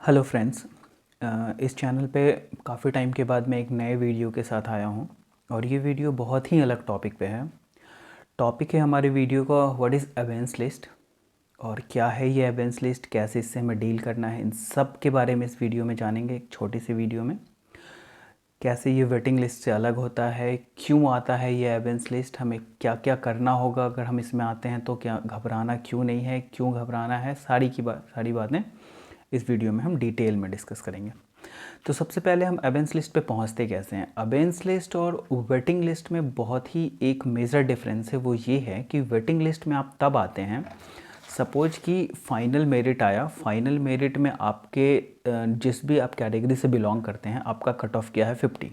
Hello friends. इस channel पे काफ़ी टाइम के बाद मैं एक नए वीडियो के साथ आया हूँ और ये वीडियो बहुत ही अलग टॉपिक पे है। टॉपिक है हमारे वीडियो का व्हाट इज़ अवेंस लिस्ट और क्या है ये अवेंस लिस्ट, कैसे इससे हमें डील करना है, इन सब के बारे में इस वीडियो में जानेंगे। एक छोटी सी वीडियो में कैसे ये वेटिंग लिस्ट से अलग होता है, क्यों आता है ये अवेंस लिस्ट, हमें क्या क्या करना होगा अगर हम इसमें आते हैं, तो क्या घबराना क्यों नहीं है, क्यों घबराना है, सारी बातें इस वीडियो में हम डिटेल में डिस्कस करेंगे। तो सबसे पहले हम अवेंस लिस्ट पे पहुंचते कैसे हैं। अवेंस लिस्ट और वेटिंग लिस्ट में बहुत ही एक मेजर डिफरेंस है, वो ये है कि वेटिंग लिस्ट में आप तब आते हैं सपोज कि फाइनल मेरिट आया। फाइनल मेरिट में आपके जिस भी आप कैटेगरी से बिलोंग करते हैं आपका कट ऑफ क्या है 50,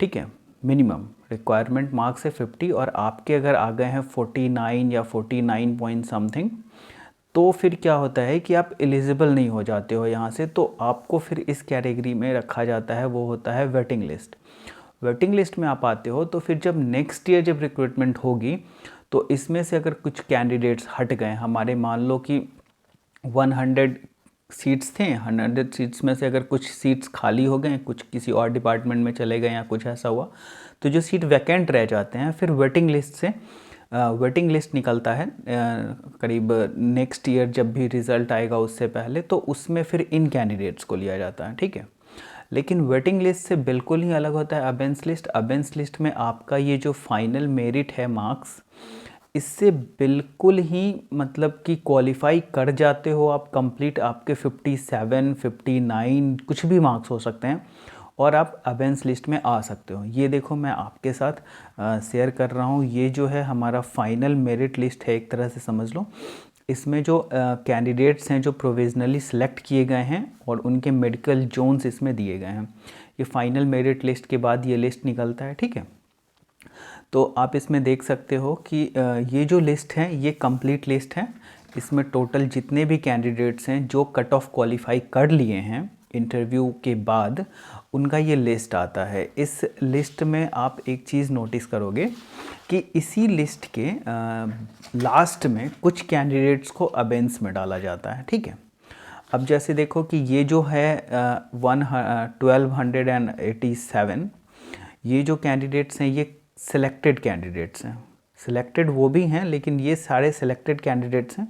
ठीक है। मिनिमम रिक्वायरमेंट मार्क्स है 50 और आपके अगर आ गए हैं 49 या 49 पॉइंट समथिंग, तो फिर क्या होता है कि आप एलिजिबल नहीं हो जाते हो यहाँ से, तो आपको फिर इस कैटेगरी में रखा जाता है, वो होता है वेटिंग लिस्ट। वेटिंग लिस्ट में आप आते हो तो फिर जब नेक्स्ट ईयर जब रिक्रूटमेंट होगी तो इसमें से अगर कुछ कैंडिडेट्स हट गए, हमारे मान लो कि 100 सीट्स थे, 100 सीट्स में से अगर कुछ सीट्स खाली हो गए, कुछ किसी और डिपार्टमेंट में चले गए या कुछ ऐसा हुआ, तो जो सीट वैकेंट रह जाते हैं फिर वेटिंग लिस्ट से वेटिंग लिस्ट निकलता है करीब नेक्स्ट ईयर जब भी रिज़ल्ट आएगा उससे पहले, तो उसमें फिर इन कैंडिडेट्स को लिया जाता है, ठीक है। लेकिन वेटिंग लिस्ट से बिल्कुल ही अलग होता है अवेंस लिस्ट। अवेंस लिस्ट में आपका ये जो फाइनल मेरिट है मार्क्स, इससे बिल्कुल ही मतलब कि क्वालिफाई कर जाते हो आप कंप्लीट, आपके 57 59 कुछ भी मार्क्स हो सकते हैं और आप अवेंस लिस्ट में आ सकते हो। ये देखो मैं आपके साथ शेयर कर रहा हूँ, ये जो है हमारा फाइनल मेरिट लिस्ट है, एक तरह से समझ लो। इसमें जो कैंडिडेट्स हैं जो प्रोविजनली सिलेक्ट किए गए हैं और उनके मेडिकल जोन्स इसमें दिए गए हैं। ये फाइनल मेरिट लिस्ट के बाद ये लिस्ट निकलता है, ठीक है। तो आप इसमें देख सकते हो कि ये जो लिस्ट है ये कंप्लीट लिस्ट है। इसमें टोटल जितने भी कैंडिडेट्स हैं जो कट ऑफ क्वालिफाई कर लिए हैं इंटरव्यू के बाद, उनका ये लिस्ट आता है। इस लिस्ट में आप एक चीज़ नोटिस करोगे कि इसी लिस्ट के लास्ट में कुछ कैंडिडेट्स को अवेंस में डाला जाता है, ठीक है। अब जैसे देखो कि ये जो है 1287, ये जो कैंडिडेट्स हैं ये सिलेक्टेड कैंडिडेट्स हैं। सिलेक्टेड वो भी हैं लेकिन ये सारे सिलेक्टेड कैंडिडेट्स हैं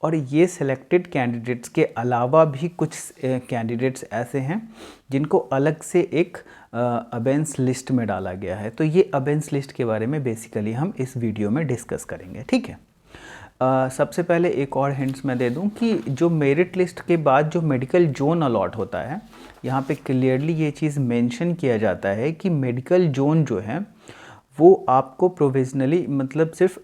और ये सिलेक्टेड कैंडिडेट्स के अलावा भी कुछ कैंडिडेट्स ऐसे हैं जिनको अलग से एक अवेंस लिस्ट में डाला गया है। तो ये अवेंस लिस्ट के बारे में बेसिकली हम इस वीडियो में डिस्कस करेंगे, ठीक है। सबसे पहले एक और हिंट्स मैं दे दूं कि जो मेरिट लिस्ट के बाद जो मेडिकल जोन अलॉट होता है, यहाँ पे क्लियरली ये चीज़ मेंशन किया जाता है कि मेडिकल जोन जो है वो आपको प्रोविजनली मतलब सिर्फ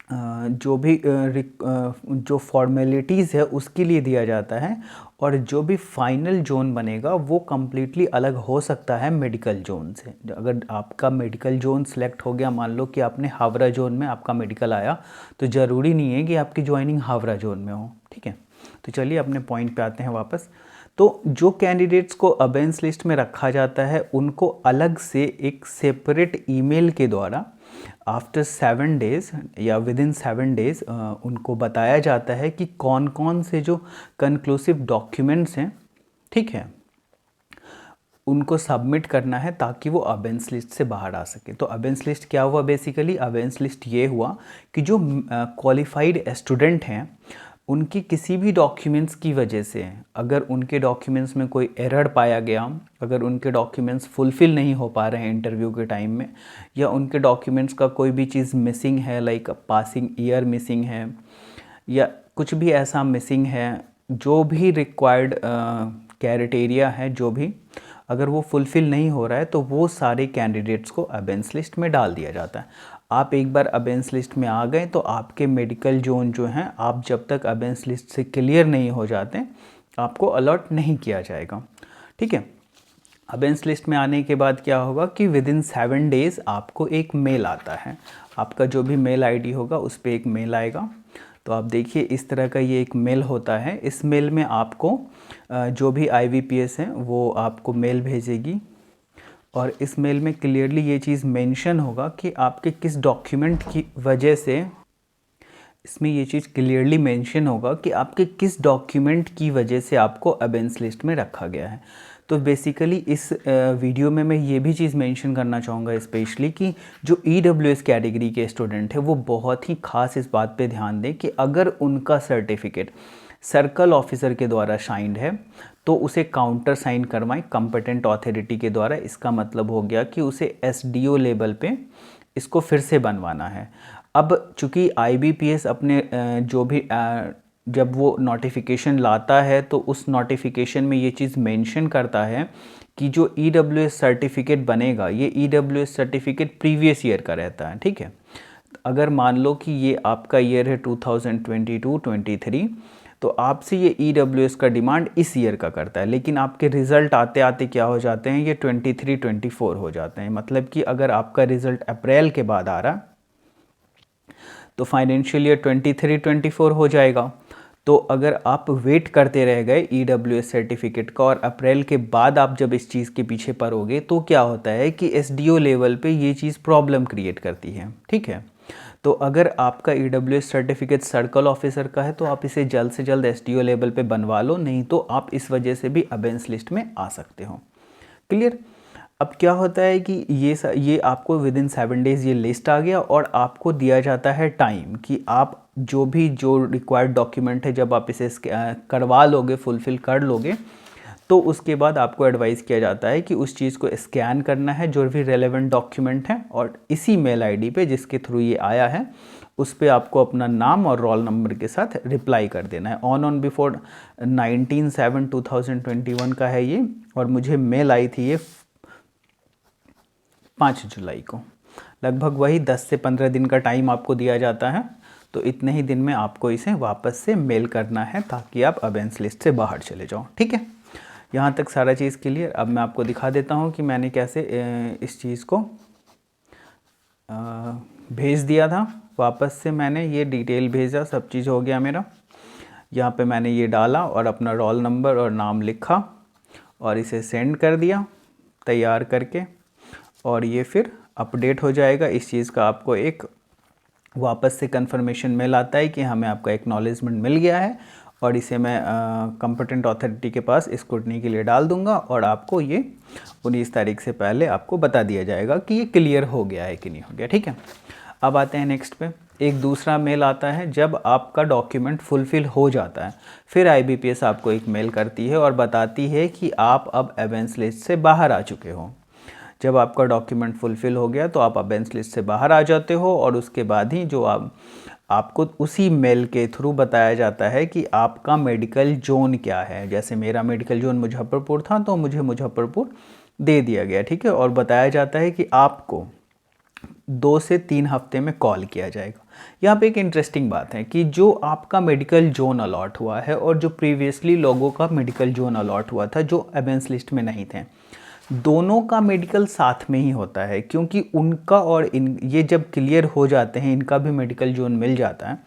जो भी जो फॉर्मेलिटीज़ है उसके लिए दिया जाता है और जो भी फाइनल जोन बनेगा वो कम्प्लीटली अलग हो सकता है मेडिकल जोन से। अगर आपका मेडिकल जोन सेलेक्ट हो गया, मान लो कि आपने हावड़ा जोन में आपका मेडिकल आया, तो ज़रूरी नहीं है कि आपकी ज्वाइनिंग हावड़ा जोन में हो, ठीक है। तो चलिए अपने पॉइंट पे आते हैं वापस। तो जो कैंडिडेट्स को अवेंस लिस्ट में रखा जाता है उनको अलग से एक सेपरेट ईमेल के द्वारा आफ्टर 7 डेज़ या विद इन 7 डेज़ उनको बताया जाता है कि कौन कौन से जो कंक्लूसिव डॉक्यूमेंट्स हैं, ठीक है, उनको सबमिट करना है ताकि वो अवेंस लिस्ट से बाहर आ सके। तो अवेंस लिस्ट क्या हुआ, बेसिकली अवेंस लिस्ट ये हुआ कि जो क्वालिफाइड स्टूडेंट हैं उनकी किसी भी डॉक्यूमेंट्स की वजह से, अगर उनके डॉक्यूमेंट्स में कोई एरर पाया गया, अगर उनके डॉक्यूमेंट्स फुलफ़िल नहीं हो पा रहे हैं इंटरव्यू के टाइम में, या उनके डॉक्यूमेंट्स का कोई भी चीज़ मिसिंग है, लाइक पासिंग ईयर मिसिंग है या कुछ भी ऐसा मिसिंग है, जो भी रिक्वायर्ड क्राइटेरिया है, जो भी अगर वो फुलफ़िल नहीं हो रहा है तो वो सारे कैंडिडेट्स को अवेंस लिस्ट में डाल दिया जाता है। आप एक बार अवेंस लिस्ट में आ गए तो आपके मेडिकल जोन जो हैं, आप जब तक अवेंस लिस्ट से क्लियर नहीं हो जाते आपको अलॉट नहीं किया जाएगा, ठीक है। अवेंस लिस्ट में आने के बाद क्या होगा कि विद इन 7 डेज़ आपको एक मेल आता है। आपका जो भी मेल आईडी होगा उस पर एक मेल आएगा। तो आप देखिए इस तरह का ये एक मेल होता है। इस मेल में आपको जो भी IVPS हैं वो आपको मेल भेजेगी और इस मेल में क्लियरली ये चीज़ मेंशन होगा कि आपके किस डॉक्यूमेंट की वजह से इसमें ये चीज़ क्लियरली मेंशन होगा कि आपके किस डॉक्यूमेंट की वजह से आपको अबेंस लिस्ट में रखा गया है। तो बेसिकली इस वीडियो में मैं ये भी चीज़ मेंशन करना चाहूँगा स्पेशली कि जो EWS कैटेगरी के स्टूडेंट है वो बहुत ही खास इस बात पे ध्यान दें कि अगर उनका सर्टिफिकेट सर्कल ऑफिसर के द्वारा साइंड है तो उसे काउंटर साइन करवाएं कॉम्पिटेंट अथॉरिटी के द्वारा। इसका मतलब हो गया कि उसे SDO लेवल पे इसको फिर से बनवाना है। अब चूँकि IBPS अपने जो भी जब वो नोटिफिकेशन लाता है तो उस नोटिफिकेशन में ये चीज़ मेंशन करता है कि जो EWS सर्टिफिकेट बनेगा ये EWS सर्टिफिकेट प्रीवियस ईयर का रहता है। ठीक है, अगर मान लो कि ये आपका ईयर है 2022-23 तो आपसे ये EWS का डिमांड इस ईयर का करता है, लेकिन आपके रिज़ल्ट आते आते क्या हो जाते हैं, ये 23-24 हो जाते हैं। मतलब कि अगर आपका रिज़ल्ट अप्रैल के बाद आ रहा तो फाइनेंशियल ईयर 23-24 हो जाएगा। तो अगर आप वेट करते रह गए EWS सर्टिफिकेट का और अप्रैल के बाद आप जब इस चीज़ के पीछे पड़ोगे तो क्या होता है कि SDO लेवल पे ये चीज़ प्रॉब्लम क्रिएट करती है। ठीक है, तो अगर आपका EWS सर्टिफिकेट सर्कल ऑफिसर का है तो आप इसे जल्द से जल्द SDO लेवल पे बनवा लो, नहीं तो आप इस वजह से भी अबेंस लिस्ट में आ सकते हो। क्लियर। अब क्या होता है कि ये आपको विद इन 7 डेज़ ये लिस्ट आ गया और आपको दिया जाता है टाइम कि आप जो रिक्वायर्ड डॉक्यूमेंट है जब आप इसे करवा लोगे, फुलफ़िल कर लोगे, तो उसके बाद आपको एडवाइस किया जाता है कि उस चीज़ को स्कैन करना है जो भी रेलेवेंट डॉक्यूमेंट है और इसी मेल आईडी पे जिसके थ्रू ये आया है उस पर आपको अपना नाम और रोल नंबर के साथ रिप्लाई कर देना है। ऑन बिफोर 19/7/2021 का है ये और मुझे मेल आई थी ये 5 जुलाई को। लगभग वही 10 से 15 दिन का टाइम आपको दिया जाता है, तो इतने ही दिन में आपको इसे वापस से मेल करना है ताकि आप अबेंस लिस्ट से बाहर चले जाओ। ठीक है, यहाँ तक सारा चीज़ क्लियर। अब मैं आपको दिखा देता हूँ कि मैंने कैसे इस चीज़ को भेज दिया था। वापस से मैंने ये डिटेल भेजा, सब चीज़ हो गया मेरा। यहाँ पे मैंने ये डाला और अपना रोल नंबर और नाम लिखा और इसे सेंड कर दिया तैयार करके, और ये फिर अपडेट हो जाएगा। इस चीज़ का आपको एक वापस से कंफर्मेशन मेल आता है कि हमें आपका एक्नॉलेजमेंट मिल गया है और इसे मैं कॉम्पिटेंट अथॉरिटी के पास स्क्रूटनी के लिए डाल दूंगा और आपको ये 19 तारीख से पहले आपको बता दिया जाएगा कि ये क्लियर हो गया है कि नहीं हो गया। ठीक है, अब आते हैं नेक्स्ट पे। एक दूसरा मेल आता है जब आपका डॉक्यूमेंट फुलफ़िल हो जाता है, फिर IBPS आपको एक मेल करती है और बताती है कि आप अब अबेंस लिस्ट से बाहर आ चुके हो। जब आपका डॉक्यूमेंट फुलफ़िल हो गया तो आप अबेंस लिस्ट से बाहर आ जाते हो और उसके बाद ही जो आपको उसी मेल के थ्रू बताया जाता है कि आपका मेडिकल जोन क्या है। जैसे मेरा मेडिकल जोन मुजफ्फरपुर था तो मुझे मुजफ्फरपुर दे दिया गया। ठीक है, और बताया जाता है कि आपको 2 से 3 हफ्ते में कॉल किया जाएगा। यहाँ पे एक इंटरेस्टिंग बात है कि जो आपका मेडिकल जोन अलॉट हुआ है और जो प्रीवियसली लोगों का मेडिकल जोन अलॉट हुआ था जो अबेंस लिस्ट में नहीं थे, दोनों का मेडिकल साथ में ही होता है, क्योंकि उनका और ये जब क्लियर हो जाते हैं, इनका भी मेडिकल जोन मिल जाता है।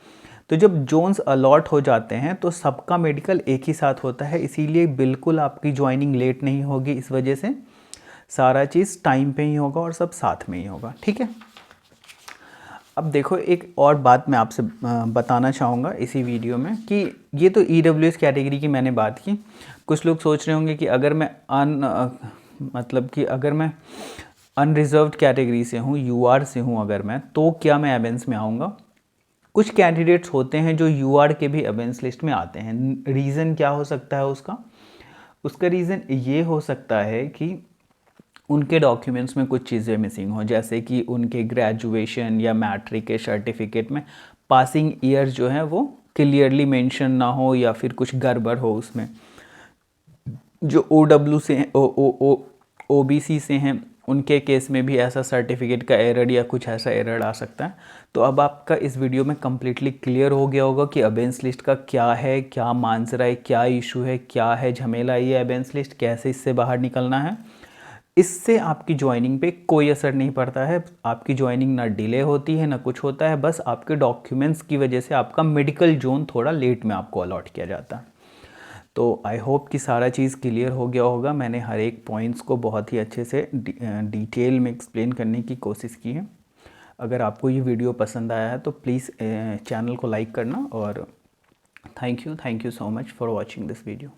तो जब जोन्स अलॉट हो जाते हैं तो सबका मेडिकल एक ही साथ होता है, इसीलिए बिल्कुल आपकी ज्वाइनिंग लेट नहीं होगी। इस वजह से सारा चीज़ टाइम पे ही होगा और सब साथ में ही होगा। ठीक है, अब देखो एक और बात मैं आपसे बताना चाहूँगा इसी वीडियो में कि ये तो EWS कैटेगरी की मैंने बात की। कुछ लोग सोच रहे होंगे कि अगर मैं अगर मैं अनरिजर्व्ड कैटेगरी से हूँ, UR से हूँ अगर मैं, तो क्या मैं अबेंस में आऊँगा? कुछ कैंडिडेट्स होते हैं जो UR के भी अबेंस लिस्ट में आते हैं। रीज़न क्या हो सकता है उसका रीज़न ये हो सकता है कि उनके डॉक्यूमेंट्स में कुछ चीज़ें मिसिंग हो, जैसे कि उनके ग्रेजुएशन या मैट्रिक के सर्टिफिकेट में पासिंग ईयर जो है वो क्लियरली मेंशन ना हो या फिर कुछ गड़बड़ हो उसमें। जो OW से हैं, OBC से हैं, उनके केस में भी ऐसा सर्टिफिकेट का एरर या कुछ ऐसा एरर आ सकता है। तो अब आपका इस वीडियो में कम्प्लीटली क्लियर हो गया होगा कि अबेंस लिस्ट का क्या है, क्या मांजरा है, क्या इशू है, क्या है झमेला ये अबेंस लिस्ट, कैसे इससे बाहर निकलना है। इससे आपकी ज्वाइनिंग पे कोई असर नहीं पड़ता है। आपकी ज्वाइनिंग ना डिले होती है ना कुछ होता है, बस आपके डॉक्यूमेंट्स की वजह से आपका मेडिकल जोन थोड़ा लेट में आपको अलॉट किया जाता है। तो आई होप कि सारा चीज़ क्लियर हो गया होगा। मैंने हर एक पॉइंट्स को बहुत ही अच्छे से डिटेल में एक्सप्लेन करने की कोशिश की है। अगर आपको ये वीडियो पसंद आया है तो प्लीज़ चैनल को लाइक करना, और thank you so much for watching this video.